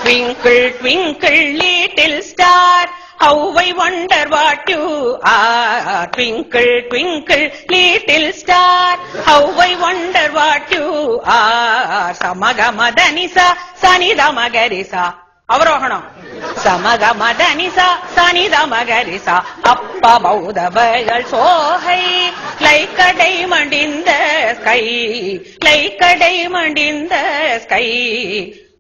Twinkle, twinkle, little star, how I wonder what you are. Twinkle, twinkle, little star, how I wonder what you are. Samagamadhanisa, Sanidamagarisa. அவரோகணம். Samagamadhanisa, Sanidamagarisa. Appa Baudabal Sohai, like a diamond in the sky, like a diamond in the sky.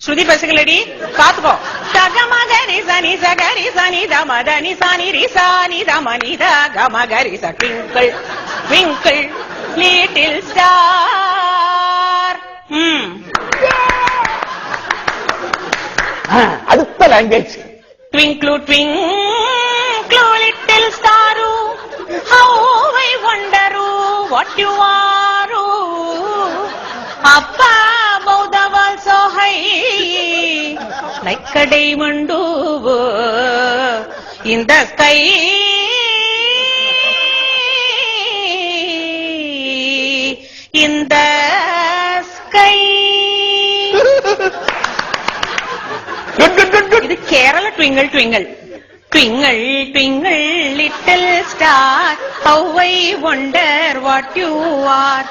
ஸ்ருதி பசுகளடி பாத்துக்கோ. சகமகரி சனி சகரி சனி தமதனி சனி ரிசானி தமனித கமகரி ச. Twinkle twinkle little star. அடுத்த language. Twinkle twinkle little star, how I wonder what you are. அப்பா above the world so high, like a diamond in the sky. In the sky. Good. இது Kerala twinkle twinkle. Twinkle, twinkle, little star, how I wonder what you are.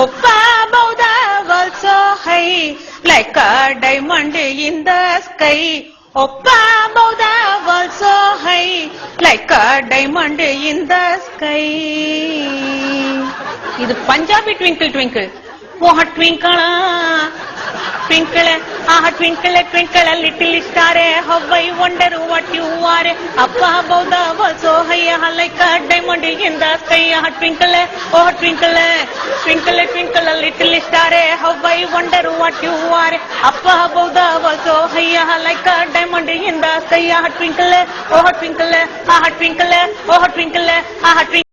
Up above the world so high, like a diamond in the sky. Up above the world so high, like a diamond in the sky. இது Punjabi twinkle twinkle. ஓஹ ட்விங்கிளா twinkle, twinkle, twinkle, little star, how I wonder what you are. Up above the world so high, like a diamond in the sky. Twinkle, oh twinkle, twinkle, twinkle, little star, how I wonder what you are. Up above the world so high, like a diamond in the sky. Twinkle, oh twinkle, twinkle, oh twinkle, twinkle.